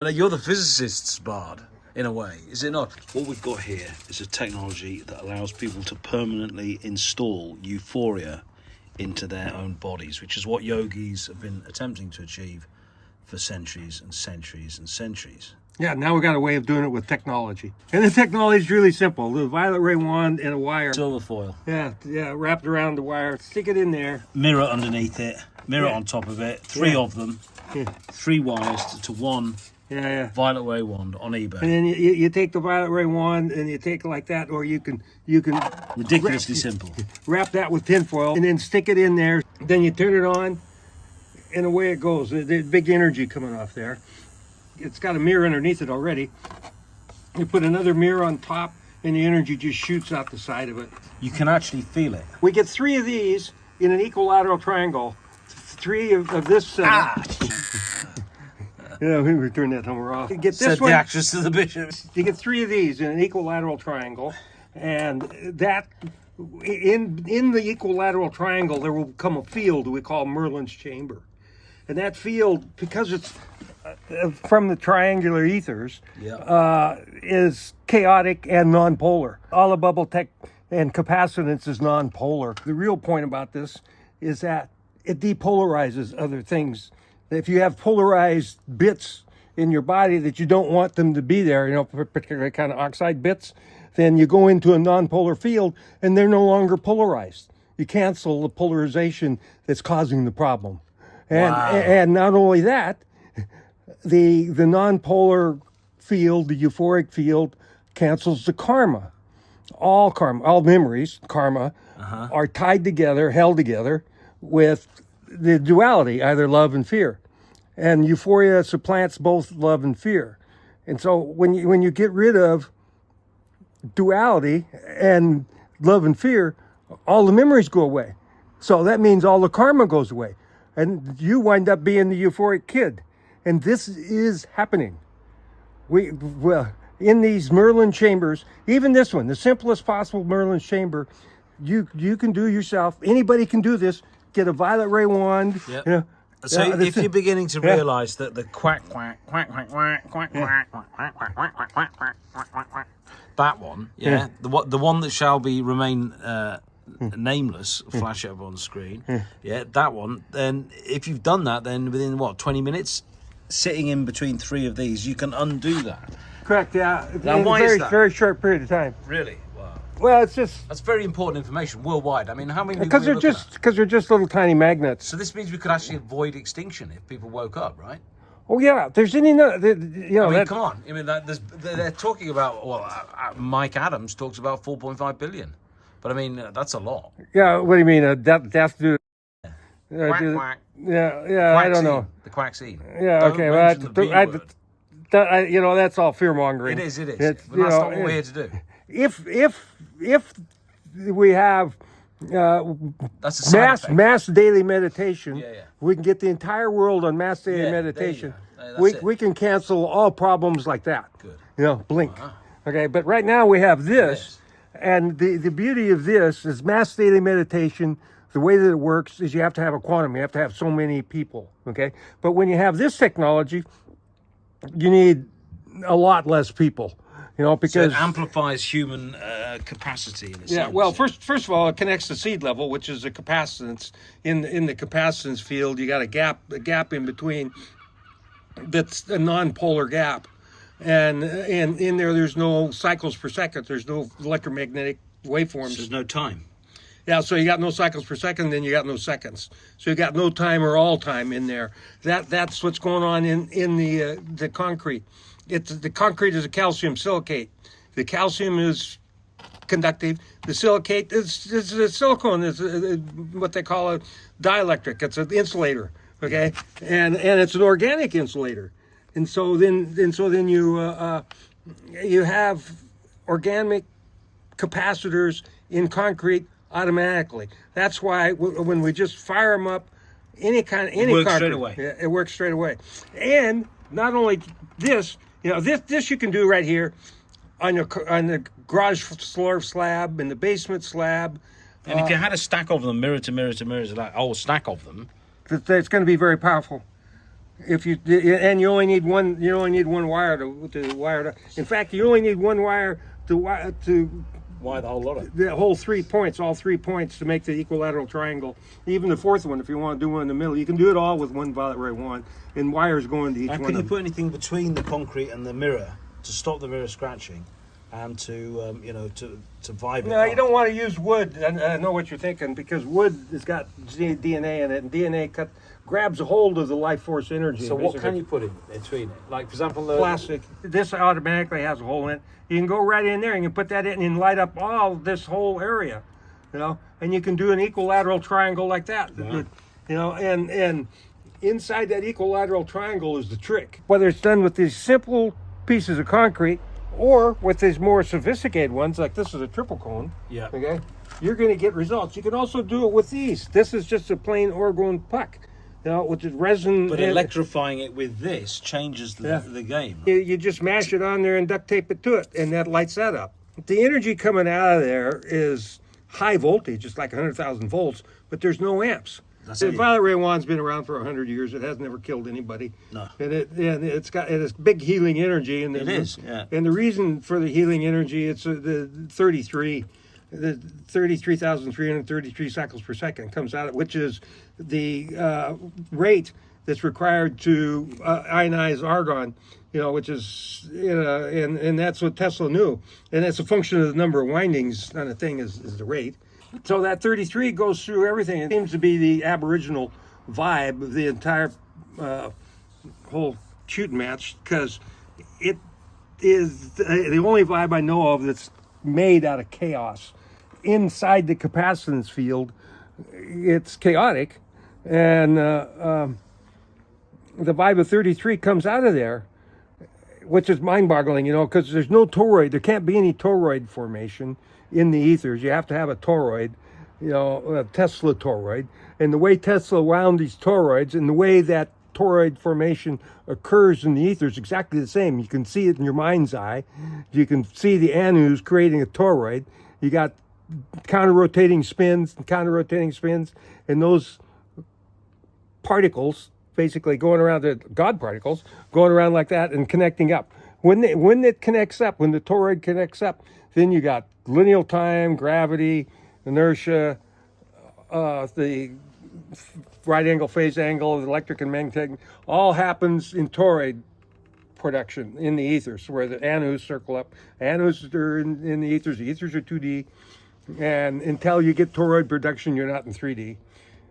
You're the physicist's bard, in a way, is it not? What we've got here is a technology that allows people to permanently install euphoria into their own bodies, which is what yogis have been attempting to achieve for centuries and centuries and centuries. Yeah, now we got a way of doing it with technology. And the technology is really simple. The violet ray wand and a wire. Silver foil. Yeah, wrapped around the wire. Stick it in there. Mirror underneath it, mirror on top of it, three of them, 3 wires to one violet ray wand on eBay. And then you take the violet ray wand and you take it like that, or you can Ridiculously simple. Wrap that with tinfoil and then stick it in there. Then you turn it on and away it goes. There's big energy coming off there. It's got a mirror underneath it already. You put another mirror on top and the energy just shoots out the side of it. You can actually feel it. We get 3 of these in an equilateral triangle. 3 of this. Yeah, we return that hammer off. You get this Said one. the actress to the bishop. You get 3 of these in an equilateral triangle, and that in the equilateral triangle there will come a field we call MERLIN'S chamber, and that field, because it's from the triangular ethers, is chaotic and nonpolar. All of Bubbletech and capacitance is nonpolar. The real point about this is that it depolarizes other things. If you have polarized bits in your body that you don't want them to be there, particularly kind of oxide bits, then you go into a nonpolar field and they're no longer polarized. You cancel the polarization that's causing the problem. And not only that, the nonpolar field, the euphoric field, cancels the karma. All memories, karma, are tied together, held together with the duality, either love and fear. And euphoria supplants both love and fear. And so when you get rid of duality and love and fear, all the memories go away. So that means all the karma goes away. And you wind up being the euphoric kid. And this is happening. In these MERLIN chambers, even this one, the simplest possible MERLIN chamber, you can do yourself. Anybody can do this. Get a violet ray wand. Yep. So if you're beginning to realise that the quack quack quack quack quack quack quack quack quack quack quack quack quack quack quack quack quack, that one, the one that shall remain nameless, flash up on the screen, that one. Then if you've done that, then within 20 minutes, sitting in between 3 of these, you can undo that. Correct. Yeah. Now, why is that? Very short period of time. Really? Well, it's just... That's very important information worldwide. I mean, how many... Because they're just little tiny magnets. So this means we could actually avoid extinction if people woke up, right? Oh, yeah. There's any... I mean, come on. I mean, they're talking about... Well, Mike Adams talks about 4.5 billion. But, I mean, that's a lot. Yeah, what do you mean? Death due... Quack, quack. Yeah, Quack I don't know. The quaccine. Yeah, okay. Well, that's all fear-mongering. It is. But that's not what we're here to do. If we have that's a mass daily meditation, we can get the entire world on mass daily meditation. We can cancel all problems like that. Good. Blink. Okay, but right now we have this, and the beauty of this is mass daily meditation. The way that it works is you have to have a quantum. You have to have so many people. Okay, but when you have this technology, you need a lot less people. Because so it amplifies human capacity in a sense. Well, first of all, it connects to seed level, which is a capacitance. In the capacitance field, you got a gap in between. That's a non-polar gap, and in there's no cycles per second. There's no electromagnetic waveforms. So there's no time. Yeah, so you got no cycles per second, then you got no seconds. So you got no time or all time in there. That's what's going on in the concrete. The concrete is a calcium silicate. The calcium is conductive. The silicate is a silicone. Is what they call a dielectric. It's an insulator. Okay, and it's an organic insulator. And so then you have organic capacitors in concrete automatically. That's why when we just fire them up, any concrete, straight away. It works straight away. And not only this. This you can do right here on the garage floor slab, in the basement slab. And if you had a stack of them, mirror to mirror to mirror, like a whole stack of them, it's going to be very powerful. If you and you only need one wire to wire it. In fact, you only need one wire to wire Why the whole lot of the whole 3 points, all 3 points to make the equilateral triangle. Even the fourth one, if you want to do one in the middle, you can do it all with one violet ray wand, and wires going to each And one. can you put anything between the concrete and the mirror to stop the mirror scratching, and to you know, to vibe it? No, up? you don't want to use wood. I know what you're thinking, because wood has got DNA in it, and DNA grabs a hold of the life force energy. So what can you put in between it? Like, for example, plastic. This automatically has a hole in it. You can go right in there and you can put that in and light up all this whole area, you know. And you can do an equilateral triangle like that, Wow. you know. And inside that equilateral triangle is the trick. Whether it's done with these simple pieces of concrete or with these more sophisticated ones, like this is a triple cone. Yeah. Okay. You're going to get results. You can also do it with these. This is just a plain orgone puck, you know, with the resin. But electrifying it with this changes the game. You just mash it on there and duct tape it to it, and that lights that up. The energy coming out of there is high voltage. It's like 100,000 volts, but there's no amps. The violet ray wand's been around for 100 years. It has never killed anybody. No. And it's big healing energy. And It is, yeah. And the reason for the healing energy, it's the 33,333 cycles per second comes out, which is the rate that's required to ionize argon, you know, which is, you know, and that's what Tesla knew. And that's a function of the number of windings on a thing is the rate. So that 33 goes through everything. It seems to be the aboriginal vibe of the entire whole shooting match, because it is the only vibe I know of that's made out of chaos. Inside the capacitance field, it's chaotic, and the vibe of 33 comes out of there, which is mind-boggling, you know, because there's no toroid. There can't be any toroid formation in the ethers. You have to have a toroid, you know, a Tesla toroid. And the way Tesla wound these toroids and the way that toroid formation occurs in the ether is exactly the same. You can see it in your mind's eye. You can see the anu's creating a toroid. You got counter-rotating spins, and those particles basically going around, the God particles, going around like that and connecting up. When it connects up, when the toroid connects up, then you got lineal time, gravity, inertia, the right angle, phase angle, the electric and magnetic, all happens in toroid production in the ethers, where the anus circle up. Anus are in the ethers. The ethers are 2D. And until you get toroid production, you're not in 3D.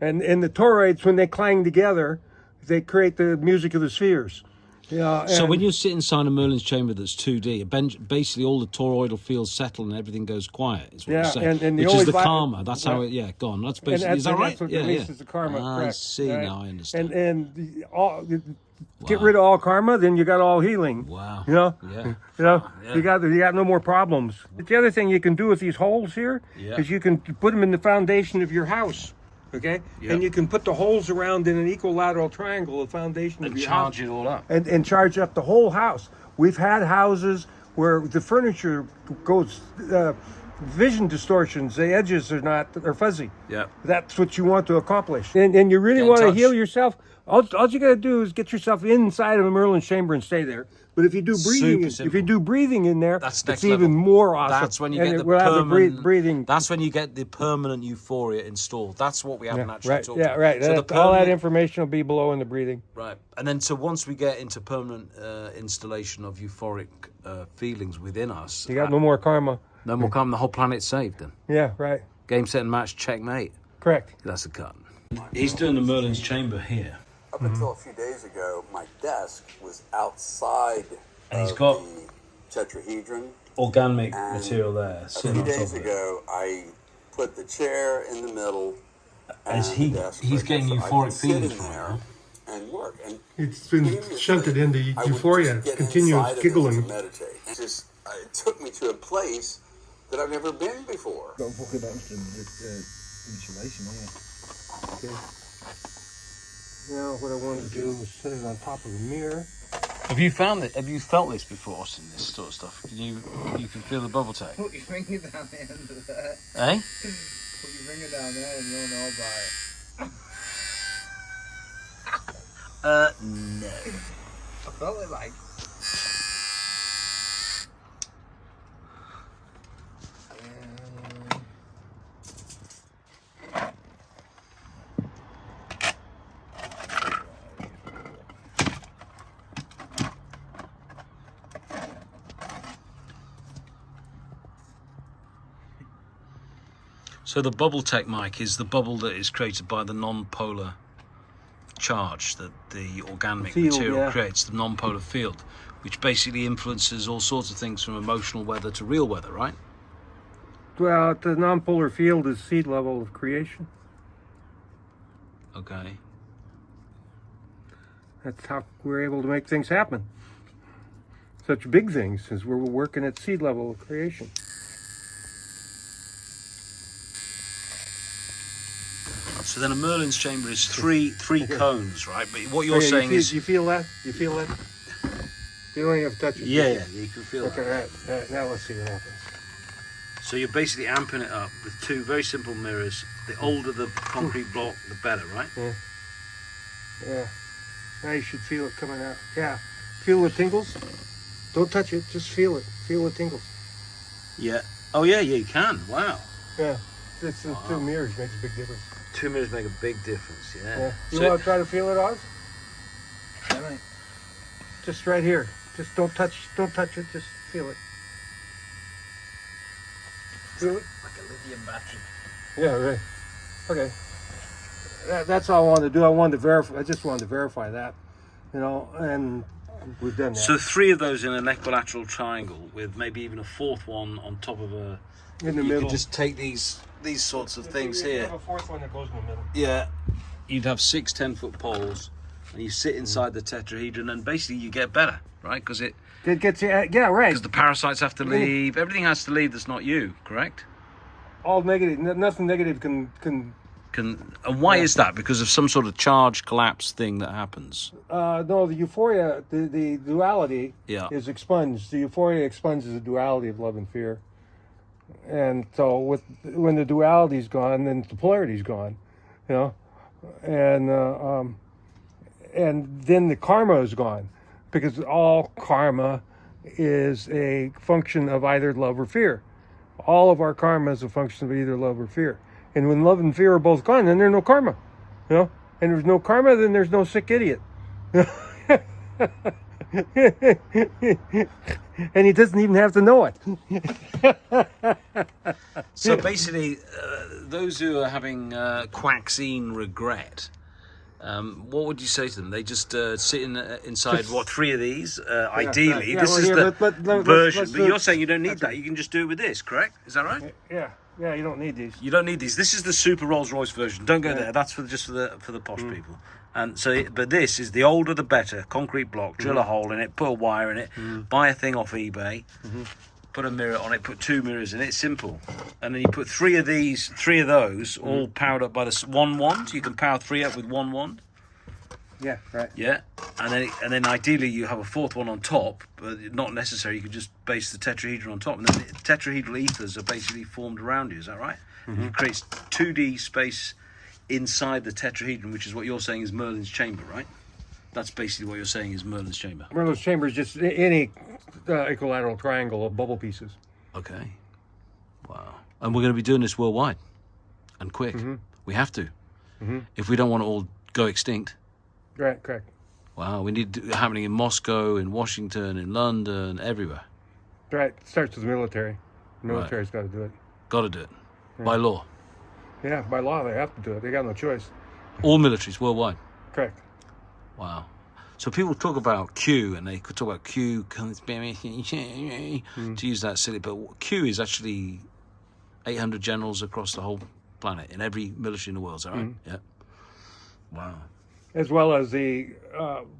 And the toroids, when they clang together, they create the music of the spheres. Yeah. So when you sit inside a Merlin's chamber that's 2D, basically all the toroidal fields settle and everything goes quiet. Is what you're saying. And which is the karma. That's how it. Yeah, go on. That's basically. Is that right? That's what releases the karma. I correct, see. right? Now I understand. Get rid of all karma, then you got all healing. Wow. You know. Yeah. You know. Yeah. You got no more problems. The other thing you can do with these holes here is you can put them in the foundation of your house. Okay, and you can put the holes around in an equilateral triangle, the foundation of your house, charge it all up, and charge up the whole house. We've had houses where the furniture goes vision distortions. The edges are fuzzy. Yeah, that's what you want to accomplish, and you really want to heal yourself. All you got to do is get yourself inside of a Merlin's chamber and stay there. But if you do breathing, in there, it's even more awesome. That's when you get the permanent breathing. That's when you get the permanent euphoria installed. That's what we haven't actually talked about. Right. So all that information will be below in the breathing. Right, and then so once we get into permanent installation of euphoric feelings within us, you got no more karma. No more karma. The whole planet's saved. Then. Yeah. Right. Game, set, and match. Checkmate. Correct. That's a cut. He's doing the Merlin's chamber here. Up until a few days ago, my desk was outside and he's got the tetrahedron. Organic material there. A few days ago, I put the chair in the middle. As he's getting euphoric feelings from there and work. And it's been shunted into euphoria, continuous giggling. It took me to a place that I've never been before. Don't forget about the insulation here. Okay. Now what I want to do is set it on top of the mirror. Have you found it? Have you felt this before, seen this sort of stuff? You can feel the Bubbletech. Put your finger down the end of that. Eh? Put your finger down there and you'll know about it. No. I felt it like. So the Bubbletech mic is the bubble that is created by the non-polar charge that the organic Field, material creates, the non-polar field, which basically influences all sorts of things from emotional weather to real weather, right? Well, the non-polar field is seed level of creation. Okay. That's how we're able to make things happen. Such big things, as we're working at seed level of creation. So then a Merlin's chamber is three cones, right? But what you're saying is... You feel that? You feel that? You don't even have to touch it. Yeah, you can feel okay, that. right. Now let's see what happens. So you're basically amping it up with two very simple mirrors. The older the concrete block, the better, right? Yeah. Now you should feel it coming out. Yeah. Feel the tingles? Don't touch it. Just feel it. Feel the tingles. Yeah. Oh, yeah, you can. Wow. Yeah. It's the two mirrors makes a big difference. Two mirrors make a big difference, yeah. You want to try to feel it, Oz? Yeah, mate. Just right here. Just don't touch it. Just feel it. Feel it? Like a lithium battery. Yeah, right. Okay. That's all I wanted to do. I just wanted to verify that, and we've done that. So three of those in an equilateral triangle with maybe even a fourth one on top of a... In the you middle. could just take these sorts of things here. Have a fourth one that goes in the middle. Yeah. You'd have 6 10-foot poles, and you sit inside the tetrahedron, and basically you get better, right? Because it gets right. Because the parasites have to leave. Everything has to leave that's not you, correct? All negative. Nothing negative can. And why is that? Because of some sort of charge collapse thing that happens. No, the euphoria, the duality is expunged. The euphoria expunges the duality of love and fear. And so when the duality's gone, then the polarity's gone, and then the karma is gone, because all karma is a function of either love or fear. All of our karma is a function of either love or fear. And when love and fear are both gone, then there's no karma, And there's no karma, then there's no sick idiot. And he doesn't even have to know it. So basically, those who are having quacksine regret, what would you say to them? They just sit inside, three of these? Ideally, this is the version. But you're saying you don't need that. You can just do it with this, correct? Is that right? Yeah, you don't need these. You don't need these. This is the super Rolls Royce version. Don't go there. That's for the posh people. And so, but this is the older the better. Concrete block, drill a hole in it, put a wire in it, buy a thing off eBay, put a mirror on it, put 2 mirrors in it. Simple. And then you put 3 of those, all powered up by the one wand. You can power 3 up with one wand. Yeah, right. Yeah, and then ideally you have a fourth one on top, but not necessary. You could just base the tetrahedron on top, and then the tetrahedral ethers are basically formed around you. Is that right? It creates 2D space inside the tetrahedron, which is what you're saying is Merlin's chamber, right? That's basically what you're saying is Merlin's chamber. Merlin's chamber is just any equilateral triangle of bubble pieces. Okay. Wow. And we're going to be doing this worldwide, and quick. We have to, if we don't want to all go extinct. Right, correct. Wow, we need it happening in Moscow, in Washington, in London, everywhere. Right, it starts with the military. The military's got to do it. Got to do it. By law. Yeah, by law they have to do it. They got no choice. All militaries worldwide. Correct. Wow. So people talk about Q, and they could talk about Q, to use that silly, but Q is actually 800 generals across the whole planet, in every military in the world, is that right? Yeah. Wow. As well as the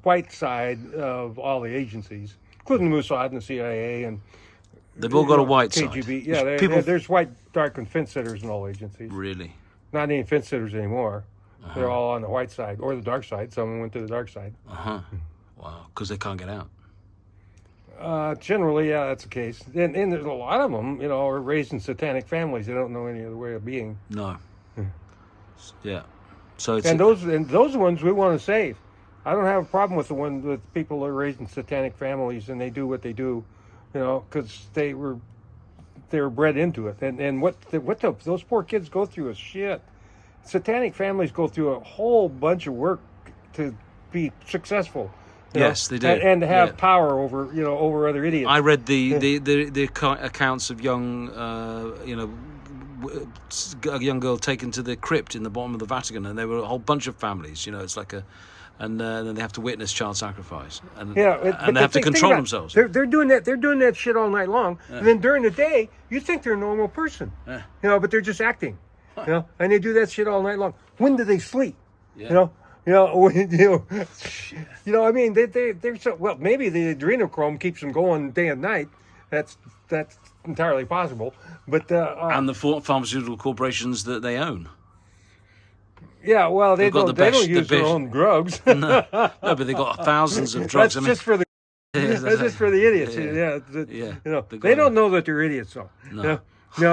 white side of all the agencies, including the Mossad and the CIA and they've all got a white KGB. side. Yeah, there's white, dark, and fence sitters in all agencies. Really? Not any fence sitters anymore. They're all on the white side or the dark side. Some went to the dark side. Wow, because they can't get out. Generally, yeah, that's the case. And there's a lot of them, are raised in satanic families. They don't know any other way of being. No. Yeah. So it's and those ones we want to save. I don't have a problem with the one with people that are raised in satanic families and they do what they do, you know, because they were bred into it. And what those poor kids go through is shit. Satanic families go through a whole bunch of work to be successful. Yes, they do, and to have power over over other idiots. I read the accounts of young, a young girl taken to the crypt in the bottom of the Vatican, and there were a whole bunch of families. You know, it's like and then they have to witness child sacrifice, and they have to control themselves. They're doing that. They're doing that shit all night long, and then during the day, you think they're a normal person, but they're just acting, and they do that shit all night long. When do they sleep? I mean, they're so well. Maybe the adrenochrome keeps them going day and night. That's entirely possible. But and the pharmaceutical corporations that they own. Yeah, well, they don't use their own drugs. no, but they've got thousands of drugs. That's just for the idiots. They don't know that they're idiots, though. No,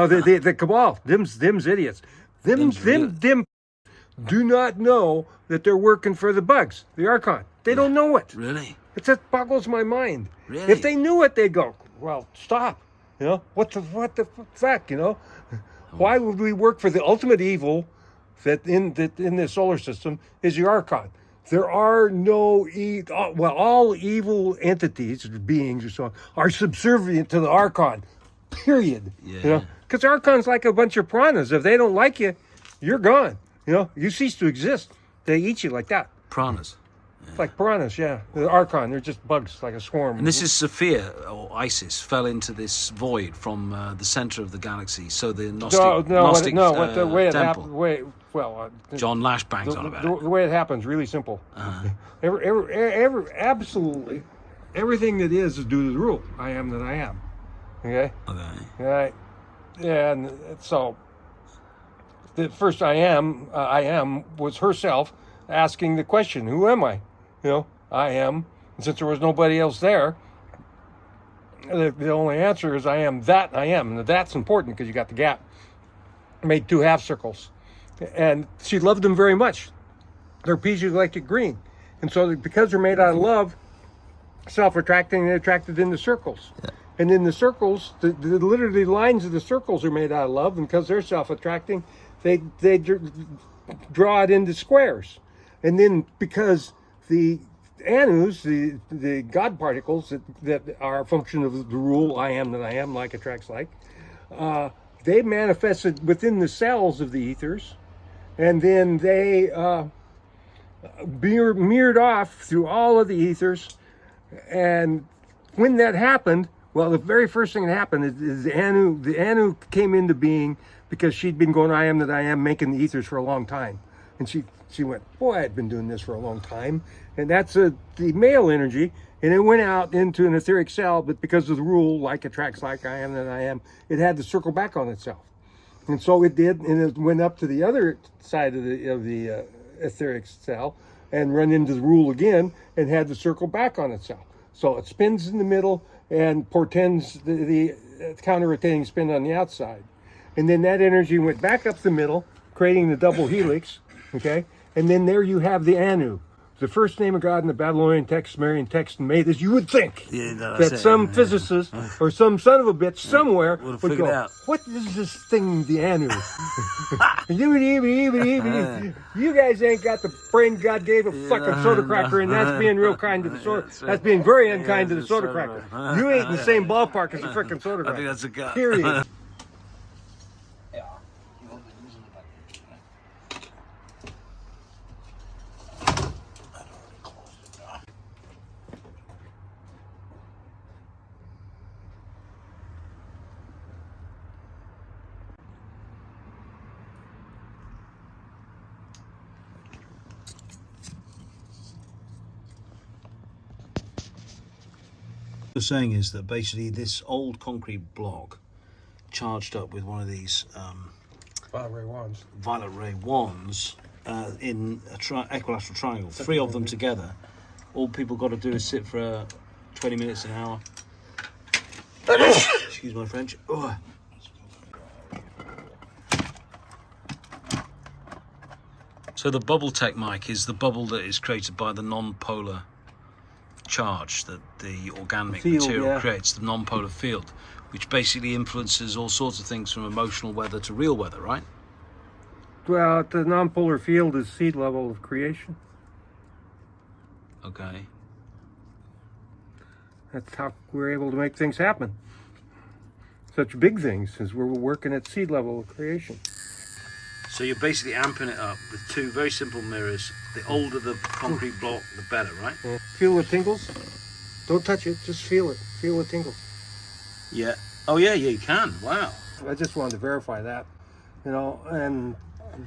the cabal, them's idiots. Them do not know that they're working for the bugs, the Archon. They don't know it. Really? It just boggles my mind. Really? If they knew it, they'd go, well, stop. What the fuck, Why would we work for the ultimate evil that in the solar system is the Archon? There are no all evil entities, beings or so on, are subservient to the Archon. Period. Because the Archon's like a bunch of piranhas. If they don't like you, you're gone. You cease to exist. They eat you like that. Piranhas. Like piranhas, yeah. The Archon, they're just bugs, like a swarm. And this is Sophia, or Isis, fell into this void from the center of the galaxy. So the Gnostic the way it temple. John Lash bangs on about it. The way it happens, really simple. Absolutely, everything that is due to the rule. I am that I am. Okay. Right. Yeah, and so the first I am was herself asking the question, who am I? I am. And since there was nobody else there, the only answer is I am that I am. And that's important because you got the gap. Made two half circles. And she loved them very much. They're piezoelectric green. And so because they're made out of love, self-attracting, they're attracted into circles. Yeah. And in the circles, the literally lines of the circles are made out of love. And because they're self-attracting, they draw it into squares. And then because the anus, the God particles that are a function of the rule, I am that I am, like attracts like, they manifested within the cells of the ethers, and then they mirrored off through all of the ethers. And when that happened, well, the very first thing that happened is the anu came into being because she'd been going I am that I am, making the ethers for a long time. And she went, boy, I'd been doing this for a long time. And that's the male energy. And it went out into an etheric cell, but because of the rule, like attracts like, I am that I am, it had to circle back on itself. And so it did, and it went up to the other side of the etheric cell and run into the rule again and had to circle back on itself. So it spins in the middle and portends the counter-rotating spin on the outside. And then that energy went back up the middle, creating the double helix, okay? And then there you have the Anu, the first name of God in the Babylonian text, Sumerian text, and made as you would think that some physicist or some son of a bitch somewhere would go, what is this thing, the Anu? You guys ain't got the brain God gave a fucking soda cracker, and that's being real kind to the soda. That's being very unkind to the soda cracker. You ain't in the same ballpark as a freaking soda cracker. I think that's a guy. Period. The saying is that basically this old concrete block charged up with one of these violet ray wands in a equilateral triangle, 3 of them together. All people got to do is sit for 20 minutes, an hour. Excuse my French. So the Bubbletech mic is the bubble that is created by the non-polar charge that the organic Field, material yeah. creates, the non-polar field, which basically influences all sorts of things from emotional weather to real weather, right? Well, the nonpolar field is seed level of creation. Okay. That's how we're able to make things happen. Such big things as we're working at seed level of creation. So you're basically amping it up with two very simple mirrors. The older the concrete block, the better, right? Yeah. Feel what tingles? Don't touch it, just feel it. Feel what tingles. Yeah. Oh yeah, you can. Wow. I just wanted to verify that, you know, and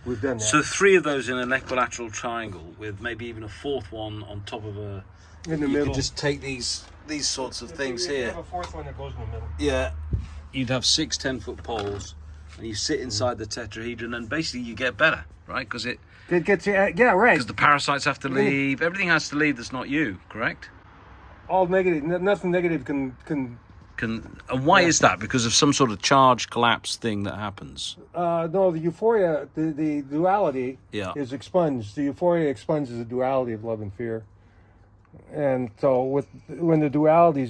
we've done that. So 3 of those in an equilateral triangle with maybe even a 4th one on top of a... in the You middle. could just take these sorts of things You here. have a 4th one that goes in the middle. Yeah. You'd have 6 10-foot poles, and you sit inside the tetrahedron, and basically you get better, right? Because It gets you, yeah, right. because the parasites have to leave. Everything has to leave that's not you, correct? All negative, nothing negative can And why is that? Because of some sort of charge collapse thing that happens. no, the euphoria, the duality Yeah. is expunged. The euphoria expunges the duality of love and fear. And so when the duality